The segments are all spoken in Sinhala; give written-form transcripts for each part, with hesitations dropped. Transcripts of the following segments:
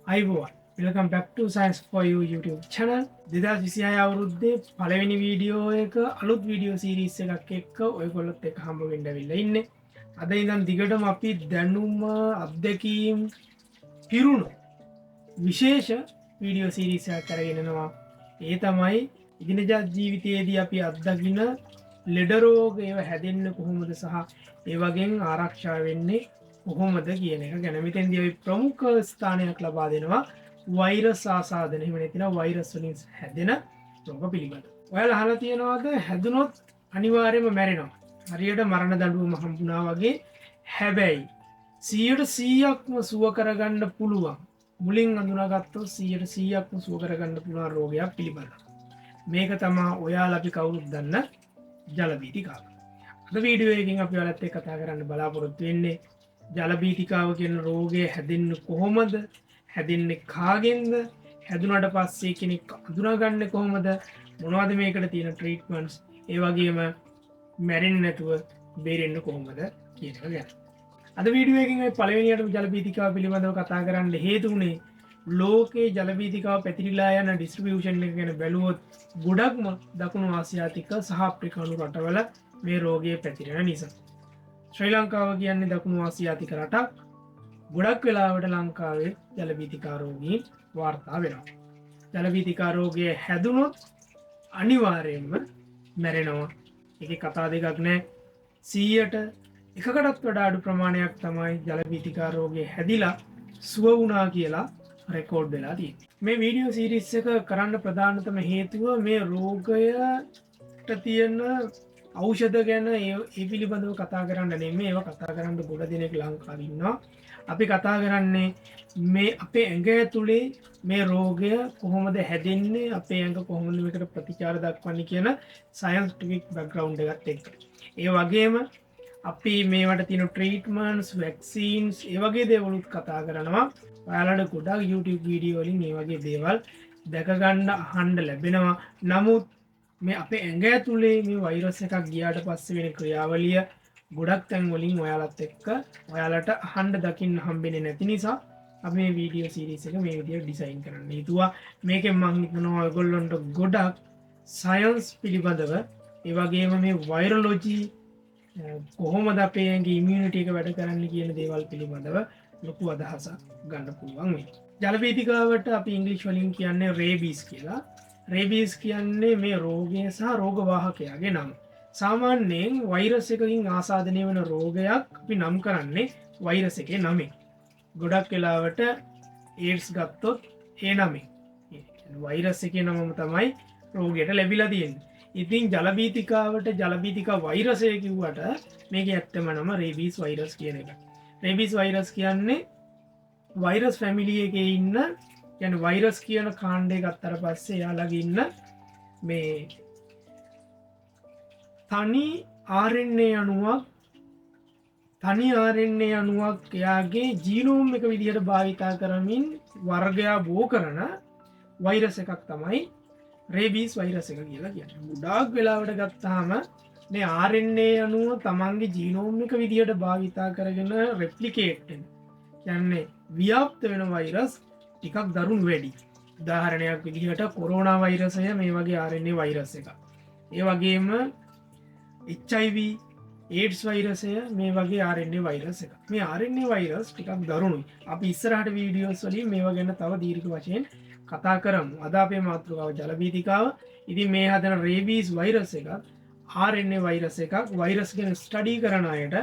අයිබෝවන් welcome back to science for you YouTube channel 2026 අවුරුද්දේ පළවෙනි වීඩියෝ එක අලුත් වීඩියෝ සීරීස් එකක් එක්ක ඔයගොල්ලොත් එක්ක හම්බ වෙන්න ඇවිල්ලා ඉන්නේ. අද ඉඳන් දිගටම අපි දැනුම අත්දැකීම් පිරුණු විශේෂ වීඩියෝ සීරීස් එකක් කරගෙන යනවා. ඒ තමයි ඉදිනදා ජීවිතයේදී අපි අත්දකින ලෙඩ රෝග ඒව හැදෙන්නේ කොහොමද සහ ඒ වගේම ආරක්ෂා වෙන්නේ කොහොමද කියන එක ගැන මෙතෙන්දී අපි ප්‍රමුඛ ස්ථානයක් ලබා දෙනවා වෛරස් ආසාදන එහෙම නැතිනම් වෛරස් වලින් හැදෙන රෝග පිළිබඳව. ඔයාලා අහලා තියෙනවද හැදුනොත් අනිවාර්යයෙන්ම මැරෙනවා. හරියට මරණ දඬුවම හම්බුණා වගේ. හැබැයි 100%ක්ම සුව කරගන්න පුළුවන්. මුලින් අඳුනාගත්තොත් 100%ක්ම සුව කරගන්න පුළුවන් රෝගයක් පිළිබඳව. මේක තමයි ඔයාලා අපි කවුරුත් දන්න ජල බීතිකාව. අද වීඩියෝ එකකින් අපි ඔයාලත් එක්ක කතා කරන්න බලාපොරොත්තු වෙන්නේ ජල බීතිකාව කියන රෝගය හැදෙන්නේ කොහොමද? හැදෙන්නේ කාගෙන්ද? හැදුනට පස්සේ කෙනෙක් අඳුනාගන්නේ කොහොමද? මොනවද මේකට තියෙන ට්‍රීට්මන්ට්ස්? ඒ වගේම මැරෙන්නේ නැතුව බේරෙන්න කොහොමද කියන එක ගැන. අද වීඩියෝ එකකින් අපි පළවෙනියට ජල බීතිකාව පිළිබඳව කතා කරන්න හේතු වුණේ ලෝකේ ජල බීතිකාව පැතිරිලා යන ඩිස්ට්‍රිබියුෂන් එක ගැන බැලුවොත් ගොඩක්ම දකුණු ආසියාතික සහ අප්‍රිකානු රටවල මේ රෝගය පැතිරෙන නිසා. ශ්‍රී ලංකාව කියන්නේ දකුණු ආසියාතික රටක්. ගොඩක් වෙලාවට ලංකාවේ ජල බීතිකා රෝගීන් වාර්තා වෙනවා. ජල බීතිකා රෝගය හැදුනොත් අනිවාර්යයෙන්ම මැරෙනවා. ඒකේ කතා දෙකක් නැහැ. 100ට එකකටත් වඩා අඩු ප්‍රමාණයක් තමයි ජල බීතිකා රෝගය හැදිලා සුව වුණා කියලා රෙකෝඩ් වෙලා තියෙන්නේ. මේ වීඩියෝ සීරීස් එක කරන්න ප්‍රධානතම හේතුව මේ රෝගයට තියෙන ඖෂධ ගැන ඒ පිළිබඳව කතා කරන්න නෙමෙයි. ඒවා කතා කරන්න ගොඩ දෙනෙක් ලංකාවේ ඉන්නවා. අපි කතා කරන්නේ මේ අපේ ඇඟ ඇතුලේ මේ රෝගය කොහොමද හැදෙන්නේ, අපේ ඇඟ කොහොමද මේකට ප්‍රතිචාර දක්වන්නේ කියන සයන්ටිෆික් බෑග්ග්‍රවුන්ඩ් එකත් එක්ක. ඒ වගේම අපි මේවට තියෙන ට්‍රීට්මන්ට්ස්, වැක්සීන්ස් ඒ වගේ දේවලුත් කතා කරනවා. ඔයාලට ගොඩක් YouTube වීඩියෝ වලින් මේ වගේ දේවල් දැක ගන්න අහන්න ලැබෙනවා. නමුත් මේ අපේ ඇඟ ඇතුලේ මේ වෛරස් එකක් ගියාට පස්සේ වෙන ක්‍රියාවලිය ගොඩක් තැන් වලින් ඔයාලත් එක්ක ඔයාලට අහන්න දකින්න හම්බෙන්නේ නැති නිසා අපි මේ වීඩියෝ සීරීස් එක මේ විදිහට ඩිසයින් කරන්න හිතුවා. මේකෙන් මම හිතනවා ඔයගොල්ලන්ට ගොඩක් සයන්ස් පිළිබඳව ඒ වගේම මේ වෛරොලොජි කොහොමද අපේ ඇඟේ ඉමුනිටි එක වැඩ කරන්නේ කියන දේවල් පිළිබඳව ලොකු අදහසක් ගන්න පුළුවන් වෙයි. ජල බීතිකාවට අපි ඉංග්‍රීසි වලින් කියන්නේ රේබීස් කියලා. රේබීස් කියන්නේ මේ රෝගය සහ රෝග වාහකයාගේ නම. සාමාන්‍යයෙන් වෛරස් එකකින් ආසාදනය වෙන රෝගයක් අපි නම් කරන්නේ වෛරස් එකේ නමින්. ගොඩක් වෙලාවට ඒඩ්ස් ගත්තොත් ඒ නමින්. වෛරස් එකේ නමම තමයි රෝගයට ලැබිලා තියෙන්නේ. ඉතින් ජල බීතිකාවට ජල බීතිකා වෛරසය කිව්වට මේකේ ඇත්තම නම රේබීස් වෛරස් කියන එක. රේබීස් වෛරස් කියන්නේ වෛරස් ෆැමිලි එකේ ඉන්න කියන්නේ වෛරස් කියන කාණ්ඩය ගත්තට පස්සේ යාළගේ ඉන්න මේ තනි RNA අණුවක් එයාගේ ජීනෝම් එක විදිහට භාවිතා කරමින් වර්ගයා බෝ කරන වෛරස් එකක් තමයි රේබීස් වෛරස් එක කියලා කියන්නේ. ගොඩාක් වෙලාවට ගත්තාම මේ RNA අණුව තමන්ගේ ජීනෝම් එක විදිහට භාවිතා කරගෙන රෙප්ලිකේට් වෙන. කියන්නේ ව්‍යාප්ත වෙන වෛරස් ටිකක් දරුණු වැඩි. උදාහරණයක් විදිහට කොරෝනා වෛරසය මේ වගේ RNA වෛරස් එකක්. ඒ වගේම HIV AIDS වෛරසය මේ වගේ RNA වෛරස් එකක්. මේ RNA වෛරස් ටිකක් දරුණුයි. අපි ඉස්සරහට වීඩියෝස් වලින් මේවා ගැන තව දීර්ඝ වශයෙන් කතා කරමු. අද අපේ මාතෘකාව ජල බීතිකාව. ඉතින් මේ හදන රේබීස් වෛරස් එකක් RNA වෛරස් එකක්. වෛරස් ගැන ස්ටඩි කරන අයට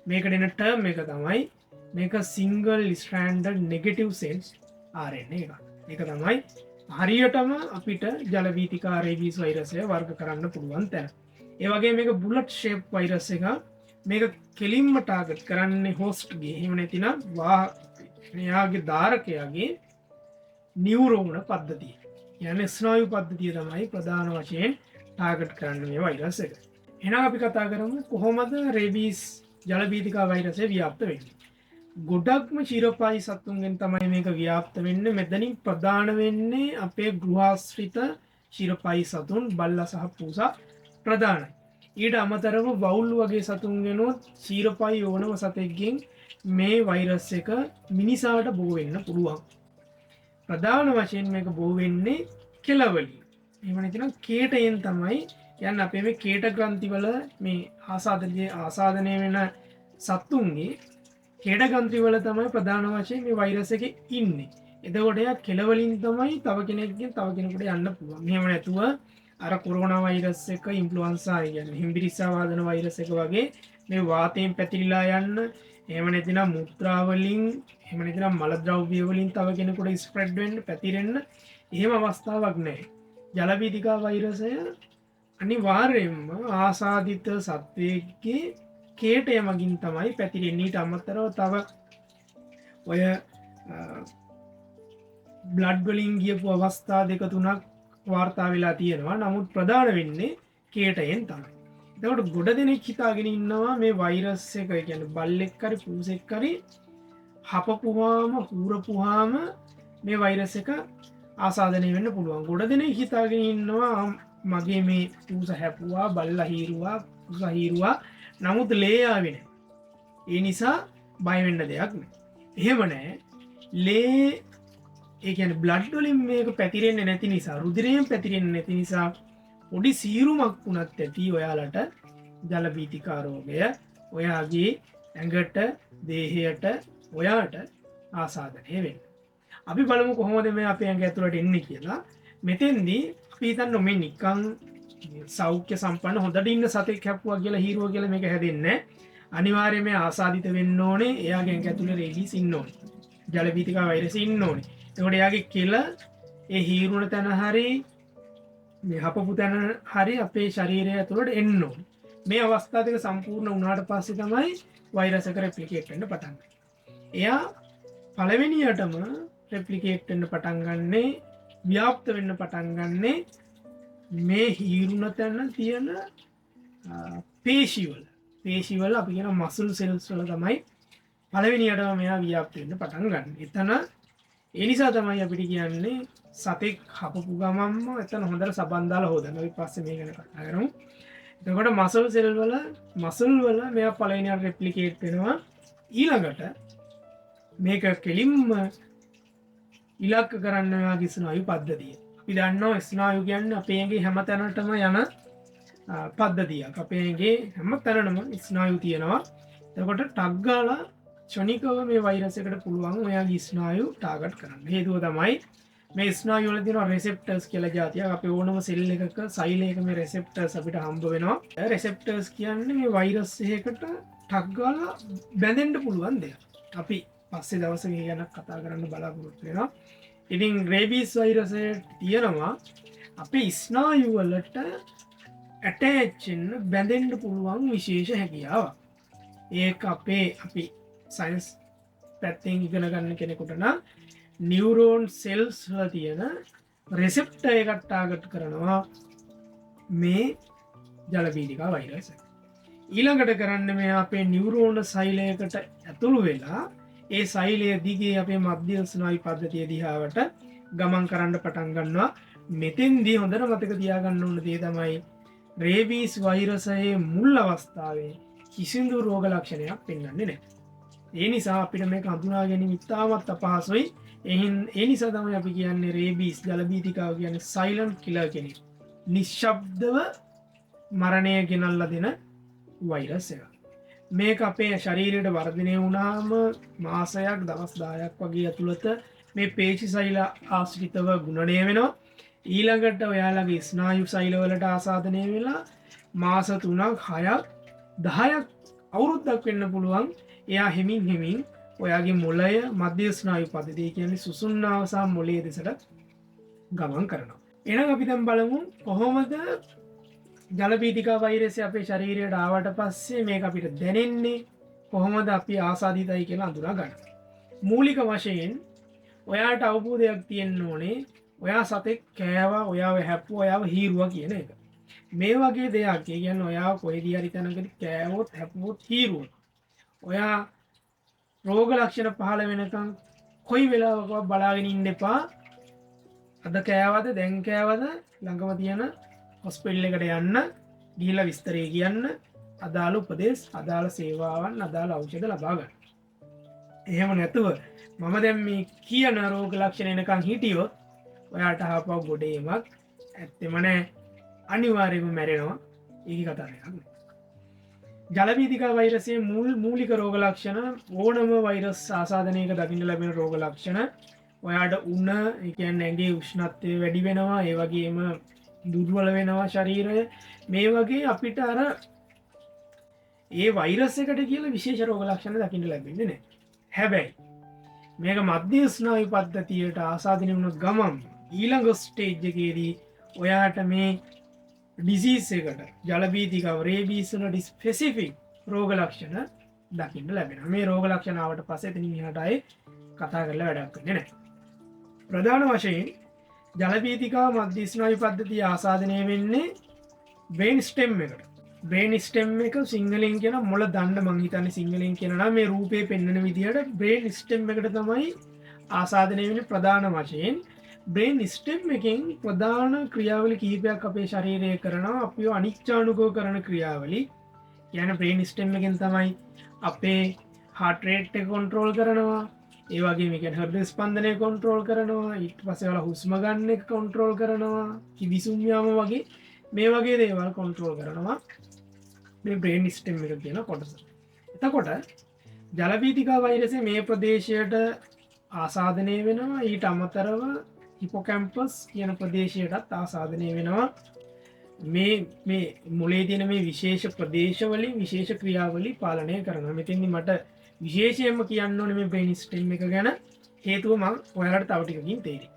මේකට එන ටර්ම් එක තමයි මේක සිංගල් ස්ට්‍රෑන්ඩඩ් නෙගටිව් සෙන්ස් RNA එකක්. ඒක තමයි හරියටම අපිට ජල බීතිකා රේබීස් වෛරසය වර්ග කරන්න පුළුවන් තැන. ඒ වගේ මේක බුලට් ෂේප් වෛරස් එකක්. මේක කෙලින්ම ටාගට් කරන්නේ හොස්ට්ගේ. එහෙම නැතිනම් එයාගේ ධාරකයාගේ නියුරෝන පද්ධතිය. කියන්නේ ස්නායු පද්ධතිය තමයි ප්‍රධාන වශයෙන් ටාගට් කරන්නේ මේ වෛරස් එක. එහෙනම් අපි කතා කරමු කොහොමද රේබීස් ජල බීතිකා වෛරසය ව්‍යාප්ත වෙන්නේ. ගොඩක්ම ශිරෝපායි සතුන්ගෙන් තමයි මේක ව්‍යාප්ත වෙන්නේ. මෙතනින් ප්‍රධාන වෙන්නේ අපේ ගෘහාශ්‍රිත ශිරෝපායි සතුන් බල්ලා සහ පූසා ප්‍රධානයි. ඊට අමතරව වවුල් වගේ සතුන්ගෙනුත් ශිරෝපායි ඕනම සතෙක්ගෙන් මේ වෛරස් එක මිනිසාට බෝ වෙන්න පුළුවන්. ප්‍රධාන වශයෙන් මේක බෝ වෙන්නේ කෙලවලින්. එහෙම නැතිනම් කේටයෙන් තමයි යන්න අපේ මේ කේට ග්‍රන්ථිවල මේ ආසාදනය වෙන සත්තුන්ගේ කේට ග්‍රන්ථිවල තමයි ප්‍රධාන වශයෙන් මේ වෛරස් එක ඉන්නේ. එතකොට එයා කෙලවලින් තමයි තව කෙනෙක්ගෙන් තව කෙනෙකුට යන්න පුළුවන්. එහෙම නැතුව අර කොරෝනා වෛරස් එක ඉන්ෆ්ලුවන්සා කියන්නේ හිම්බිරිස්සා වාදන වෛරස් එක වගේ මේ වාතයෙන් පැතිරිලා යන්න, එහෙම නැතිනම් මුත්‍රා වලින්, එහෙම නැතිනම් මල ද්‍රව්‍ය වලින් තව කෙනෙකුට ස්ප්‍රෙඩ් වෙන්න, පැතිරෙන්න එහෙම අවස්ථාවක් නැහැ. ජල වීතිකා වෛරසය අනිවාර්යයෙන්ම ආසාදිත සත්වයේ කේටය මගින් තමයි පැතිරෙන්නේ. ඊට අමතරව තව ඔය බ්ලඩ් වලින් ගියපු අවස්ථා දෙක තුනක් වාර්තා වෙලා තියෙනවා. නමුත් ප්‍රධාන වෙන්නේ කේටයෙන් තමයි. එතකොට ගොඩ දෙනෙක් හිතාගෙන ඉන්නවා මේ වෛරස් එක කියන්නේ බල්ලෙක් හරි පූසෙක් හරි හපපුවාම හූරපුවාම මේ වෛරස් එක ආසාදනය වෙන්න පුළුවන්. ගොඩ දෙනෙක් හිතාගෙන ඉන්නවා මගේ මේ පූස හැපුවා, බල්ලා හීරුවා, පූස හීරුවා, නමුත් ලේ ආවේ නැහැ. ඒ නිසා බය වෙන්න දෙයක් නැහැ. එහෙම නැහැ. ලේ ඒ කියන්නේ බ්ලඩ් වලින් මේක පැතිරෙන්නේ නැති නිසා, රුධිරයෙන් පැතිරෙන්නේ නැති නිසා පොඩි සීරුමක් වුණත් ඇති ඔයාලට ජල වීතිකා රෝගය ඔයාගේ ඇඟට, දේහයට, ඔයාට ආසාදනය වෙන්න. අපි බලමු කොහොමද මේ අපේ ඇඟ ඇතුළට එන්නේ කියලා. මෙතෙන්දී අපි හිතන්න මේ නිකන් සෞඛ්‍ය සම්පන්න හොඳට ඉන්න සතෙක් හැප්පුවා කියලා හීරුවා කියලා මේක හැදෙන්නේ අනිවාර්යයෙන් මේ ආසාදිත වෙන්න ඕනේ. එයාගේ ඇඟ ඇතුළේ රේබීස් ඉන්න ඕනේ. ජල වීතිකා වෛරස් ඉන්න ඕනේ. එතකොට එයාගේ කෙල ඒ හීරුණ තැන හරි මේ හපපු තැන හරි අපේ ශරීරය ඇතුළට එන්න ඕනේ. මේ අවස්ථා දෙක සම්පූර්ණ වුණාට පස්සේ තමයි වෛරස් එක රෙප්ලිකේට් වෙන්න පටන් ගන්නේ. එයා පළවෙනියටම රෙප්ලිකේට් වෙන්න පටන් ගන්නේ, ව්‍යාප්ත වෙන්න පටන් ගන්නේ මේ හීරුණ තැන තියෙන පේශිවල. පේශිවල අපි කියන මසල් සෙල්ස් වල තමයි පළවෙනියටම මෙයා ව්‍යාප්ත වෙන්න පටන් ගන්න. එතන ඒ නිසා තමයි අපිට කියන්නේ සතෙක් හපපු ගමන්ම එතන හොඳට සබන් දාලා හොදන්න. අපි පස්සේ මේ ගැන කතා කරමු. එතකොට මසල් සෙල් වල මෙයා පළවෙනියට රෙප්ලිකේට් වෙනවා. ඊළඟට මේක කෙලින්ම ඉලක්ක කරන්න ඔයාගේ ස්නායු පද්ධතිය. අපි දන්නවා ස්නායු කියන්නේ අපේ ඇඟේ හැම තැනටම යන පද්ධතියක්. අපේ ඇඟේ හැම තැනම ස්නායු තියෙනවා. එතකොට ටග් ගාලා ක්ෂණිකව මේ වෛරස් එකට පුළුවන් ඔයාගේ ස්නායු ටාගට් කරන්න. හේතුව තමයි මේ ස්නායු වල තියෙන රෙසෙප්ටර්ස් කියලා જાතියක්. අපේ ඕනම සෙල් එකක සෛලයක මේ රෙසෙප්ටර්ස් අපිට හම්බ වෙනවා. රෙසෙප්ටර්ස් කියන්නේ මේ වෛරස් එකකට ටග් ගාලා බැඳෙන්න පුළුවන් දෙයක්. අපි පස්සේ දවසක ගැන කතා කරන්න බලාපොරොත්තු වෙනවා. ඉතින් රේබීස් වෛරසය තියෙනවා අපේ ස්නායු වලට ඇටච් වෙන්න බැඳෙන්න පුළුවන් විශේෂ හැකියාවක්. ඒක අපි සයින්ස් පැත්තෙන් ඉගෙන ගන්න කෙනෙකුට නම් නියුරෝන් සෙල්ස් වල තියෙන රෙසෙප්ටර් එකක් ටාගට් කරනවා මේ ජල වීතිකා වෛරස් එක. ඊළඟට කරන්න මේ අපේ නියුරෝන සෛලයකට ඇතුළු වෙලා ඒ සෛලය දිගේ අපේ මධ්‍ය ස්නායු පද්ධතිය දිහාවට ගමන් කරන්න පටන් ගන්නවා. මෙතෙන්දී හොඳට මතක තියාගන්න ඕන දේ තමයි රේබීස් වෛරසයේ මුල් අවස්ථාවේ කිසිදු රෝග ලක්ෂණයක් පෙන්වන්නේ නැහැ. ඒ නිසා අපිට මේක හඳුනා ගැනීම ඉතාමත් අපහසුයි. ඒ නිසා තමයි අපි කියන්නේ රේබීස් ජල වීතිකාව කියන්නේ සයිලන්ට් කිලර් කෙනෙක්. නිශ්ශබ්දව මරණය ගෙනල්ලා දෙන වෛරස් එකක්. මේක අපේ ශරීරයට වර්ධනය වුණාම මාසයක් දවස් 10ක් වගේ ඇතුළත මේ පේශි සෛල ආශ්‍රිතව ගුණණය වෙනවා. ඊළඟට ඔයාලගේ ස්නායු සෛලවලට ආසාදනය වෙලා මාස 3ක් 6ක් 10ක් අවුරුද්දක් වෙන්න පුළුවන්. එයා හෙමින් ඔයාගේ මොළය මධ්‍ය ස්නායු පද්ධතිය කියන්නේ සුසුම්නාව සහ මොළයේ දෙසට ගමන් කරනවා. එහෙනම් අපි දැන් බලමු කොහොමද ජල වීතිකා වෛරසය අපේ ශරීරයට ආවට පස්සේ මේක අපිට දැනෙන්නේ, කොහොමද අපි ආසාදිතයි කියලා අඳුනා ගන්න. මූලික වශයෙන් ඔයාට අවබෝධයක් තියෙන්න ඕනේ ඔයා සතෙක් කෑවා, ඔයාව හැප්පුවා, ඔයාව හීරුවා කියන එක. මේ වගේ දෙයක් කියන්නේ ඔයා කොහෙදී හරි තැනකදී කෑවොත්, හැප්පුවොත්, හීරුවොත් ඔයා රෝග ලක්ෂණ පහළ වෙනකන් කොයි වෙලාවකවත් බලාගෙන ඉන්න එපා. අද කෑවද, දැන් කෑවද, ළඟම තියෙන හොස්පිටල් එකට යන්න, ගිහිල්ලා විස්තරය කියන්න, අදාළ උපදෙස්, අදාළ සේවාවන්, අදාළ ඖෂධ ලබා ගන්න. එහෙම නැතුව මම දැන් මේ කියන රෝග ලක්ෂණ එනකං හිටියොත් ඔයාට හපව ගොඩේමක් ඇත්තෙම නෑ අනිවාර්යයෙන්ම මැරෙනවා ඒක කතා එකක්. ජලවීතික වෛරසයේ මූලික රෝග ලක්ෂණ ඕනම වෛරස් ආසාදනයක දකින්න ලැබෙන රෝග ලක්ෂණ ඔයාට උන්න ඒ කියන්නේ ඇඟේ උෂ්ණත්වය වැඩි වෙනවා ඒ වගේම දුර්වල වෙනවා ශරීරය මේ වගේ අපිට අර ඒ වෛරස් එකට කියලා විශේෂ රෝග ලක්ෂණ දකින්න ලැබෙන්නේ නැහැ. හැබැයි මේක මධ්‍ය ස්නායු පද්ධතියට ආසාදනය වුණොත් ගමන් ඊළඟ ස්ටේජ් එකේදී ඔයාට මේ ඩිසීස් එකට ජලබීතිකව රේබීස් වලට ස්පෙસિෆික් රෝග ලක්ෂණ දකින්න ලැබෙනවා. මේ රෝග ලක්ෂණ ආවට පස්සේ එතනින් එහාට ආයේ කතා කරලා වැඩක් වෙන්නේ නැහැ. ප්‍රධාන වශයෙන් ජලබීතිකා මධ්‍ය ස්නායු පද්ධතිය ආසාදනය වෙන්නේ බ්‍රේන් ස්ටෙම් එකට. බ්‍රේන් ස්ටෙම් එක සිංහලෙන් කියන මොළ දණ්ඩ මං හිතන්නේ සිංහලෙන් කියනවා මේ රූපේ පෙන්වන විදිහට බ්‍රේන් ස්ටෙම් එකට තමයි ආසාදනය වෙන්නේ ප්‍රධාන වශයෙන්. බ්‍රේන් ස්ටෙම් එකෙන් ප්‍රධාන ක්‍රියාවලි කිහිපයක් අපේ ශරීරයේ කරනවා අපිව අනිච්චානුකව කරන ක්‍රියාවලි. කියන්නේ බ්‍රේන් ස්ටෙම් එකෙන් තමයි අපේ heart rate එක control කරනවා. ඒ වගේම කියන්නේ හෘද ස්පන්දනය control කරනවා. ඊට පස්සේ වල හුස්ම ගන්න එක control කරනවා. කිවිසුම් යාම වගේ මේ වගේ දේවල් control කරනවා. මේ බ්‍රේන් ස්ටෙම් එක කියන කොටස. එතකොට ජලබීතිකා වෛරසය මේ ප්‍රදේශයට ආසාදනය වෙනවා. ඊට අමතරව හිපොකැම්පස් කියන ප්‍රදේශයටත් ආසාදනය වෙනවා. මේ මුලේ තියෙන මේ විශේෂ ප්‍රදේශවලින් විශේෂ ක්‍රියාවලි පාලනය කරනවා. මෙතෙන්දි මට විශේෂයෙන්ම කියන්න ඕනේ මේ බ්‍රේන් ස්ටෙම් එක ගැන. හේතුව මම ඔයාලට තව ටිකකින් තේරෙයි.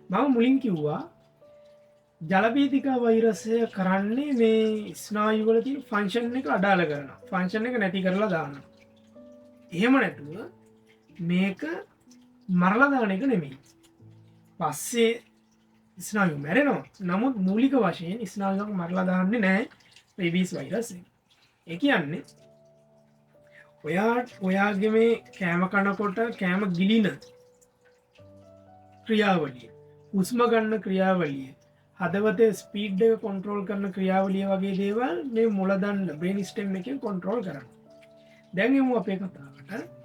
මම මුලින් කිව්වා ජලබීතිකා වෛරසය කරන්නේ මේ ස්නායු වල තියෙන ෆන්ක්ෂන් එක අඩාල කරනවා. ෆන්ක්ෂන් එක නැති කරලා දානවා. එහෙම නැතුව මේක මරලා දාන එක නෙමෙයි. පස්සේ ස්නායු මැරෙනවා. නමුත් මූලික වශයෙන් ස්නායුවක් මරලා දාන්නේ නැහැ රේබීස් වෛරස් එක. ඒ කියන්නේ ඔයාගේ මේ කෑම කනකොට කෑම ගිලින ක්‍රියාවලිය, හුස්ම ගන්න ක්‍රියාවලිය, හදවතේ ස්පීඩ් එක කන්ට්‍රෝල් කරන ක්‍රියාවලිය වගේ දේවල් මේ මුල දණ්ඩ බ්‍රේන් ස්ටෙම් එකෙන් කන්ට්‍රෝල් කරනවා. දැන් යමු අපේ කතාවට.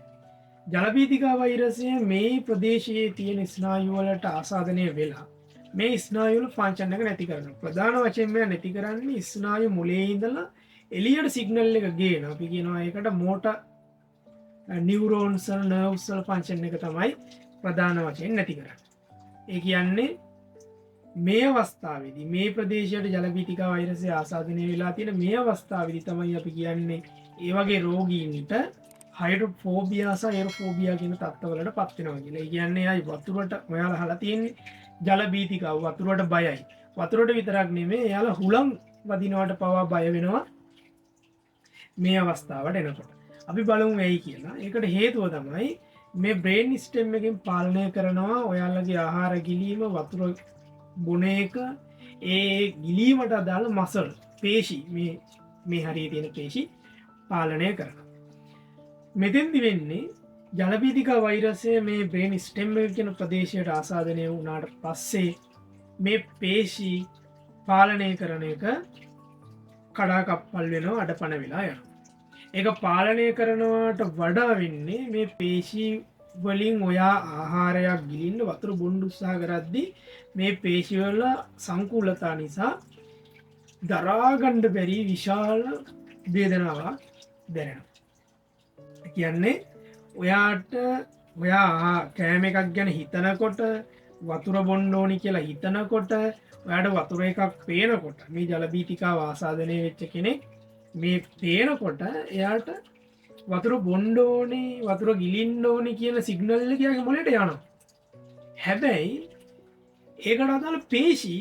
ජලබීතිකා වෛරසය මේ ප්‍රදේශයේ තියෙන ස්නායු වලට ආසාදනය වෙලා මේ ස්නායු වල ෆන්ක්ෂන් එක නැති කරනවා. ප්‍රධාන වශයෙන් මේ නැති කරන්නේ ස්නායු මුලේ ඉඳලා එළියට සිග්නල් එක ගේන. අපි කියනවා ඒකට මෝටර් නියුරෝන්ස් වල නර්ව්ස් වල ෆන්ක්ෂන් එක තමයි ප්‍රධාන වශයෙන් නැති කරන්නේ. ඒ කියන්නේ මේ අවස්ථාවේදී මේ ප්‍රදේශයට ජලබීතිකා වෛරසය ආසාදනය වෙලා තියෙන මේ අවස්ථාවේදී තමයි අපි කියන්නේ ඒ වගේ රෝගීන්ට හයිඩ්‍රොෆෝබියා සහ එරෝෆෝබියා කියන තත්ත්වවලට පත් වෙනවා කියලා. ඒ කියන්නේ අය වතුරට ඔයාලා අහලා තියෙන්නේ ජලබීතිකව වතුරට බයයි. වතුරට විතරක් නෙමෙයි එයාලා හුලං වදිනවට පවා බය වෙනවා මේ අවස්ථාවට එනකොට. අපි බලමු ඇයි කියලා. ඒකට හේතුව තමයි මේ බ්‍රේන් ස්ටෙම් එකෙන් පාලනය කරනවා ඔයාලගේ ආහාර ගිලීම වතුර බොන එක ඒ ගිලීමට අදාළ මසල් පේශි මේ හරිය තියෙන පේශි පාලනය කරනවා. මෙතෙන්දි වෙන්නේ ජලබීතිකා වෛරසය මේ බ්‍රේන් ස්ටෙම් එක කියන ප්‍රදේශයට ආසාදනය වුණාට පස්සේ මේ පේශි පාලනය කරන එක කඩාකප්පල් වෙනවා අඩපණ වෙලා යනවා. ඒක පාලනය කරනවට වඩා වෙන්නේ මේ පේශි වලින් ඔයා ආහාරයක් ගිලින්න වතුර බොන්න උත්සාහ කරද්දී මේ පේශි වල සංකූලතා නිසා දරා ගන්න බැරි විශාල වේදනාවක් දැනෙනවා. කියන්නේ ඔයා කෑම එකක් ගැන හිතනකොට වතුර බොන්න ඕනි කියලා හිතනකොට ඔයාට වතුර එකක් පේනකොට මේ ජලබීතිකා ආසාදනය වෙච්ච කෙනෙක් මේ පේනකොට එයාට වතුර බොන්න ඕනේ වතුර ගිලින්න ඕනේ කියන සිග්නල් එක එයාගේ මොළයට යනවා. හැබැයි ඒකට අදාළ පේශි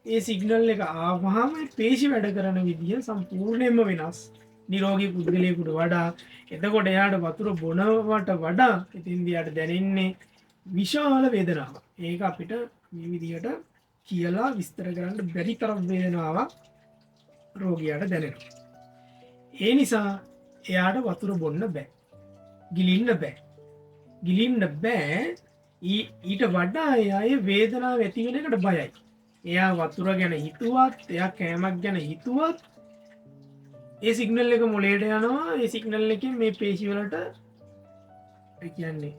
ඒ සිග්නල් එක ආවහම පේශි වැඩ කරන විදිය සම්පූර්ණයෙන්ම වෙනස්. නිරෝගී පුද්ගලයෙකුට වඩා එතකොට එයාට වතුර බොනවට වඩා ඉතින්දී යාට දැනෙන්නේ විශාල වේදනාවක්. ඒක අපිට මේ විදිහට කියලා විස්තර කරන්න බැරි තරම් වේදනාවක් රෝගියාට දැනෙනවා. ඒ නිසා එයාට වතුර බොන්න බෑ. ගිලින්න බෑ. ගිලින්න බෑ. ඊට වඩා එයාගේ වේදනාව ඇති වෙන එකට බයයි. එයා වතුර ගැන හිතුවත්, එයා කෑමක් ගැන හිතුවත් ඒ සිග්නල් එක මොළයට යනවා. ඒ සිග්නල් එකෙන් මේ පේශි වලට කියන්නේ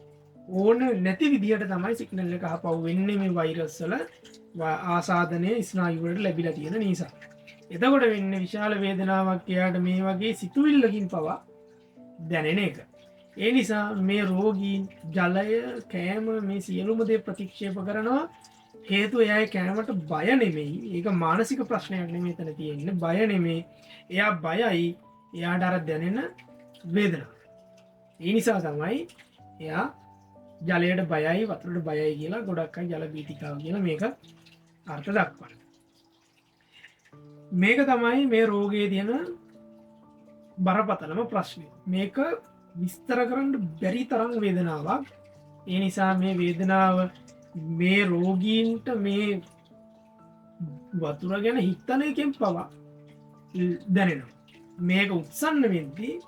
ඕන නැති විදිහට තමයි සිග්නල් එක ආපහු වෙන්නේ මේ වෛරස් වල ආසාදනය ස්නායු වලට ලැබිලා තියෙන නිසා. එතකොට වෙන්නේ විශාල වේදනාවක් එයාට මේ වගේ සිතුවිල්ලකින් පවා දැනෙන එක. ඒ නිසා මේ රෝගීන් ජලය කෑම මේ සියලුම දේ ප්‍රතික්ෂේප කරනවා. හේතුව එයා කෑමට බය නෙමෙයි. ඒක මානසික ප්‍රශ්නයක් නෙමෙයි එතන තියෙන්නේ. බය නෙමෙයි. එයා බයයි එයාට අර දැනෙන වේදනාව. ඒ නිසා තමයි එයා ජලයට බයයි වතුරට බයයි කියලා ගොඩක් අය ජල බීතිකාව කියලා මේක අර්ථ දක්වන්නේ. මේක තමයි මේ රෝගයේ තියෙන බරපතලම ප්‍රශ්නය. මේක විස්තර කරන්න බැරි තරම් වේදනාවක්. ඒ නිසා මේ වේදනාව මේ රෝගීන්ට මේ වතුර ගැන හිතන එකෙන් පවා දැනෙනවා. මේක උත්සන්න වෙද්දී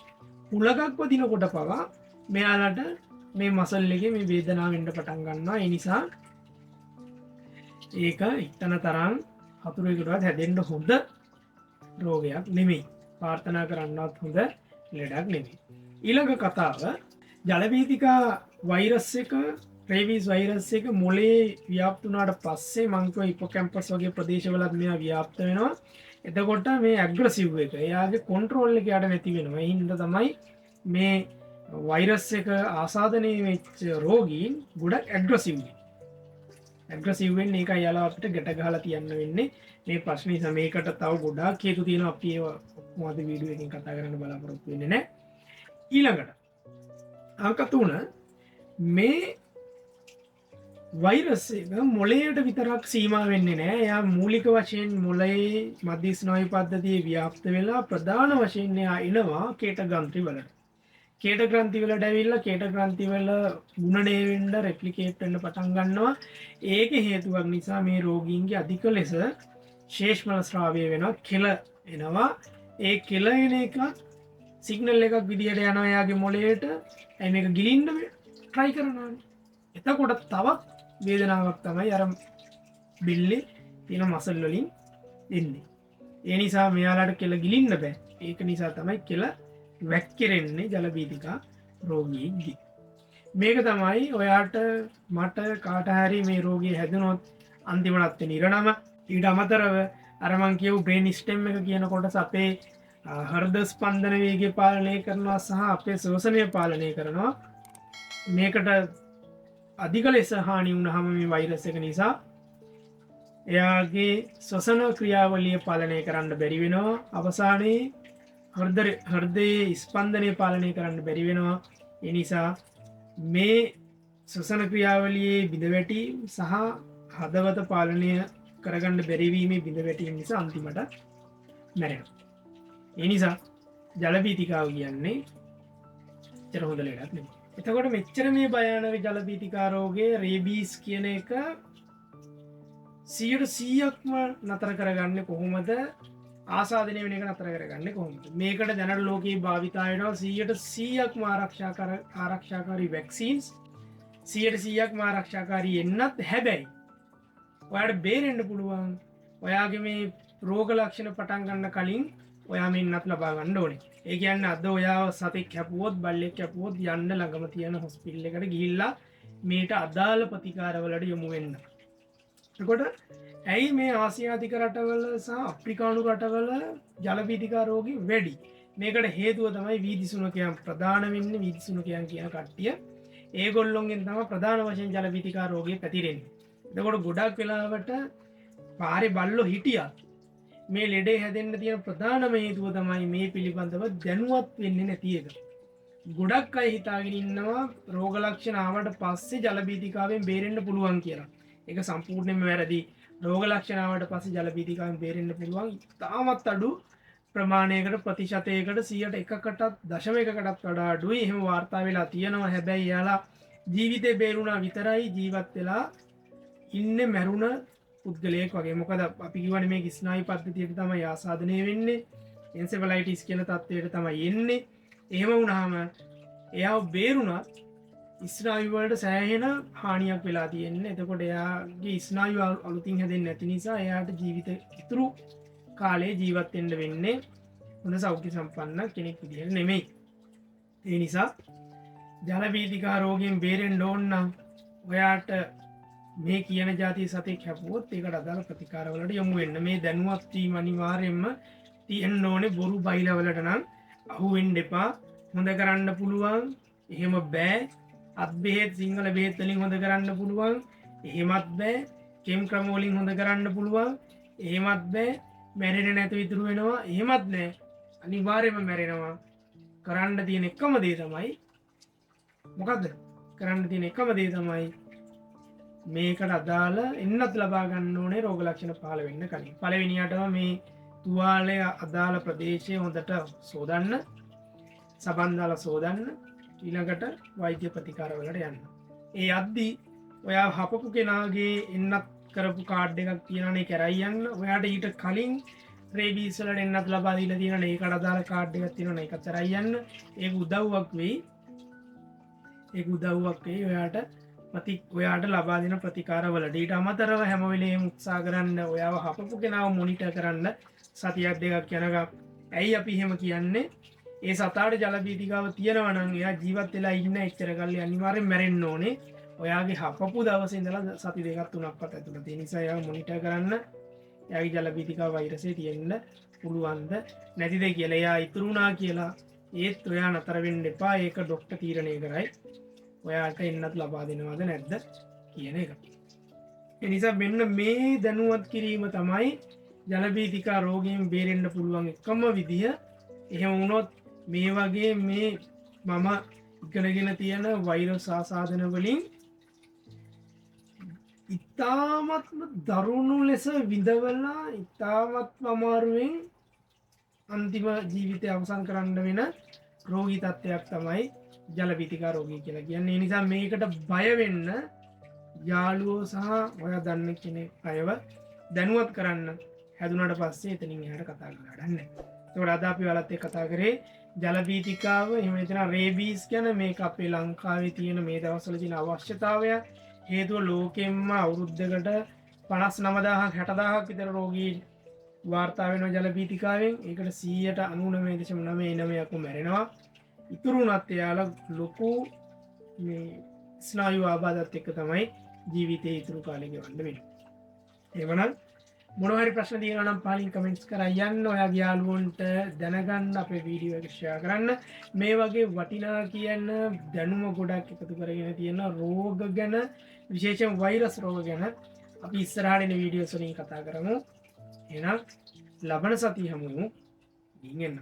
හුලගක් වදිනකොට පවා මෙයාලට මේ මසල් එකේ මේ වේදනාව වෙන්න පටන් ගන්නවා. ඒ නිසා ඒක හිතන තරම් හතුරෙකුටවත් හැදෙන්න හොඳ රෝගයක් නෙමෙයි. ප්‍රාර්ථනා කරන්නවත් හොඳ ලෙඩක් නෙමෙයි. ඊළඟ කතාව ජලබීතිකා වෛරස් එක රේබීස් වෛරස් එක මොලේ ව්‍යාප්ත වුණාට පස්සේ මං කිව්වා හිපෝකැම්පස් වගේ ප්‍රදේශවලත් මේවා ව්‍යාප්ත වෙනවා. එතකොට මේ ඇග්‍රසිව් එක එයාගේ කන්ට්‍රෝල් එක යට නැති වෙනවා. ඒ හින්දා තමයි මේ වෛරස් එක ආසාදනය වෙච්ච රෝගීන් ගොඩක් ඇග්‍රසිව් වෙන්නේ. ඇග්‍රසිව් වෙන්නේ ඒකයි යාලා අපිට ගැට ගහලා තියන්න වෙන්නේ. මේ ප්‍රශ්නේ සමේකට තව ගොඩාක් හේතු තියෙනවා. අපි ඒවා මොකද වීඩියෝ එකකින් කතා කරන්න බලාපොරොත්තු වෙන්නේ නැහැ. ඊළඟට අංක 3 මේ වෛරස් එක මොළයට විතරක් සීමා වෙන්නේ නැහැ. එයා මූලික වශයෙන් මොළයේ මධ්‍ය ස්නායු පද්ධතියේ ව්‍යාප්ත වෙලා ප්‍රධාන වශයෙන් එයා එනවා කේට ග්‍රන්ථි වලට. කේට ග්‍රන්ථි වලට ඇවිල්ලා කේට ග්‍රන්ථි වල ගුණණය වෙන්න රෙප්ලිකේට් වෙන්න පටන් ගන්නවා. ඒකේ හේතුවක් නිසා මේ රෝගීන්ගේ අධික ලෙස ශේෂ්මල ස්‍රාවය වෙනවා. කෙල එනවා. ඒ කෙල එන එක සිග්නල් එකක් විදියට යනවා එයාගේ මොළයට. එයි මේක ගිලින්න try කරනවා. එතකොට තවත් වේදනාවක් තමයි අර බෙල්ලේ තියෙන මසල් වලින් එන්නේ. ඒ නිසා මෙයාලට කෙල ගිලින්න බෑ. ඒක නිසා තමයි කෙල වැක්කිරෙන්නේ ජලබීතිකා රෝගීන්ගේ. මේක තමයි ඔයාට මට කාට හරි මේ රෝගී හැදුනොත් අන්තිමට වෙන ඉරණම. ඊට අමතරව අර මං කියපු බ්‍රේන් ස්ටෙම් එක කියන කොටස අපේ හෘද ස්පන්දන වේගය පාලනය කරනවා සහ අපේ ශ්වසනය පාලනය කරනවා. මේකට අධික ලෙස හානි වුණාම මේ වෛරස් එක නිසා එයාගේ ශ්වසන ක්‍රියාවලිය පාලනය කරන්න බැරි වෙනවා. අවසානයේ හෘදයේ ස්පන්දනය පාලනය කරන්න බැරි වෙනවා. ඒ නිසා මේ ශ්වසන ක්‍රියාවලියේ බිඳවැටීම් සහ හදවත පාලනය කරගන්න බැරිවීමේ බිඳවැටීම් නිසා අන්තිමට මැරෙනවා. ඒ නිසා ජලබීතිකාව කියන්නේ එච්චර හොඳ ලෙඩක් නෙමෙයි. එතකොට මෙච්චර මේ භයානක ජලබීතිකා රෝගයේ රේබීස් කියන එක 100%ක්ම නතර කරගන්නේ කොහොමද? ආසාදනය වෙන එක නතර කරගන්නේ කොහොමද? මේකට දැනට ලෝකයේ භාවිතා වෙනවා 100%ක්ම ආරක්ෂාකාරී වැක්සින්ස් 100%ක්ම ආරක්ෂාකාරී එන්නත්. හැබැයි ඔයාට බේරෙන්න පුළුවන් ඔයාගේ මේ රෝග ලක්ෂණ පටන් ගන්න කලින් ඔයා මෙන්නත් ලබා ගන්න ඕනේ. ඒ කියන්නේ අද ඔයා සතෙක් කැපුවොත් බල්ලෙක් කැපුවොත් යන්න ළඟම තියෙන හොස්පිටල් එකට ගිහිල්ලා මේට අදාළ ප්‍රතිකාරවලට යොමු වෙන්න. එතකොට ඇයි මේ ආසියාතික රටවල සහ අප්‍රිකානු රටවල ජලබීතිකා රෝගී වැඩි? මේකට හේතුව තමයි වීදිසුනකයන් ප්‍රධාන වෙන්නේ. වීදිසුනකයන් කියන කට්ටිය ඒගොල්ලොන්ගෙන් තමයි ප්‍රධාන වශයෙන් ජලබීතිකා රෝගය පැතිරෙන්නේ. එතකොට ගොඩක් වෙලාවට පාරේ බල්ලෝ හිටියා මේ ලෙඩේ හැදෙන්න තියෙන ප්‍රධානම හේතුව තමයි මේ පිළිබඳව දැනුවත් වෙන්නේ නැති එක. ගොඩක් අය හිතාගෙන ඉන්නවා රෝග ලක්ෂණ ආවට පස්සේ ජලබීතිකාවෙන් බේරෙන්න පුළුවන් කියලා. ඒක සම්පූර්ණයෙන්ම වැරදි. රෝග ලක්ෂණ ආවට පස්සේ ජලබීතිකාවෙන් බේරෙන්න පුළුවන් ඉතාමත් අඩු ප්‍රමාණයකට ප්‍රතිශතයකට 1%කටත් වඩා අඩුයි. එහෙම වාර්තා වෙලා තියෙනවා. හැබැයි යාලා ජීවිතේ බේරුණා විතරයි ජීවත් වෙලා ඉන්නේ මැරුණ පුද්ගලයෙක් වගේ. මොකද අපි කියවනේ මේ ස්නායු පද්ධතියට තමයි ආසාදනය වෙන්නේ. එන්සෙෆලයිටිස් කියන තත්ත්වයට තමයි එන්නේ. එහෙම වුණාම එයාව බේරුණත් ස්නායු වලට සෑහෙන හානියක් වෙලා තියෙන්නේ. එතකොට එයාගේ ස්නායු අලුතින් හැදෙන්නේ නැති නිසා එයාට ජීවිත ඉතුරු කාලේ ජීවත් වෙන්න වෙන්නේ හොඳ සෞඛ්‍ය සම්පන්න කෙනෙක් විදිහට නෙමෙයි. ඒ නිසා ජලබීතිකා රෝගයෙන් බේරෙන්ඩ ඕන්නම් ඔයාට මේ කියන ජාති සතය කැපුවොත් ඒකට අදාළ ප්‍රතිකාරවලට යොමු වෙන්න මේ දැනුවත්වී මනිවාරයෙන්ම තියෙන් ඕනේ බොරු බයිලවලට නම් අහුවෙන්ඩ එපා හොඳ කරන්න පුළුවන් එහෙම බෑ අත්බෙහෙත් සිංහල බේත්තලින් හොඳ කරන්න පුළුවන් එහෙමත් බෑ කෙම් ක්‍රමෝලින් හොඳ කරන්න පුළුවන් එහෙමත් බෑ මැරෙන නැතු විතුරු වෙනවා එහෙමත් නෑ අනිවාර්යම මැරෙනවා කරන්න තියෙන එකම දේ තමයි මොකක්ද කරන්න තියෙන එකම දේ තමයි මේකට අදාළ එන්නත් ලබාගන්න ඕනේ රෝග ලක්ෂණ පහළ වෙන්න කලින් පළවෙනියටම මේ තුවාලය අදාළ ප්‍රදේශය හොඳට සෝදන්න සබන්දාල සෝදන්න ඊළඟට වෛද්‍ය ප්‍රතිකාරවලට යන්න ඒ අද්දී ඔයා හපපු කෙනාගේ එන්නත් කරපු කාඩ් එකක් කියනනේ කරයියන්න ඔයාට ඊට කලින් රේබීසලට එන්නත් ලබාදීල තියෙන ඒකට අදාළ කාඩ් එකක් තියෙන එක කරයියන්න ඒ උදව්වක් වෙයි ඒ උදව්වක් වෙයි ඔයාට ඔයාට ලබාදින ප්‍රතිකාරවලට ඊට අමතරව හැමවෙලේ උත්සා කරන්න ඔයාව හපපු කෙනාව මොනිට කරන්න සතියක් දෙකක් යනක ඇයි අපි හෙම කියන්නේ ඒ සතාට ජලබීතිකාව තියෙනවනන් එයා ජීවත් වෙලා ඉන්න එච්චර කල්ලි අනිවාර්යෙන් මැරෙන්න ඕනේ ඔයාගේ හපපු දවසේ ඉඳලා සති දෙකක් තුනක් පත ඇතුළත ඒ නිසා එයාව මොනිටර් කරන්න එයාගේ ජලබීතිකා වෛරසය තියෙන්න පුළුවන්ද නැතිද කියලා එයා ඉතුරු වුණා කියලා ඒත් ඔයා නතර වෙන්න එපා ඒක ડોක්ටර් තීරණය කරයි ඔයාට එන්නත් ලබා දෙනවද නැද්ද කියන එක. ඒ නිසා මෙන්න මේ දැනුවත් කිරීම තමයි ජලබීතිකා රෝගයෙන් බේරෙන්න පුළුවන් එකම විදිය. එහෙම වුණොත් මේ වගේ මේ මම ඉගෙනගෙන තියෙන වෛරස් ආසාදන වලින් ඉතාමත්ම දරුණු ලෙස විඳවලා ඉතාමත්ම අමාරුවෙන් අන්තිම ජීවිතය අවසන් කරන්න වෙන රෝගී තත්ත්වයක් තමයි ජලබීතිකා රෝගී කියලා කියන්නේ. ඒ නිසා මේකට බය වෙන්න යාළුවෝ සහ ඔයා දන්න කෙනෙක් අයව දැනුවත් කරන්න හැදුනට පස්සේ එතනින් එහාට කතා කරන්න. ඒකට අද අපි ඔයාලත් එක්ක කතා කරේ ජලබීතිකාව එහෙම නැත්නම් රේබීස් කියන මේක අපේ ලංකාවේ තියෙන මේ දවස්වල තියෙන අවශ්‍යතාවය හේතුව ලෝකෙම්ම අවුරුද්දකට 59000ක් 60000ක් විතර රෝගී වාර්තා වෙනවා ජලබීතිකාවෙන්. ඒකට 99.99%ක්ම මැරෙනවා. ඉතුරු උනත් එයාලා ලොකු මේ ස්නායු ආබාධත් එක්ක තමයි ජීවිතේ ඉතුරු කාලේ ගෙවන්න වෙන්නේ. එවනම් මොනවා හරි ප්‍රශ්න තියෙනවා නම් පහලින් කමෙන්ට්ස් කරලා යන්න. ඔයාගේ යාළුවන්ට දැනගන්න අපේ වීඩියෝ එක ෂෙයා කරන්න. මේ වගේ වටිනා කියන දැනුම ගොඩක් එකතු කරගෙන තියෙන රෝග ගැන විශේෂයෙන් වෛරස් රෝග ගැන අපි ඉස්සරහට එන වීඩියෝස් වලින් කතා කරමු. එහෙනම් ලබන සතිය හැමෝම ඉන්න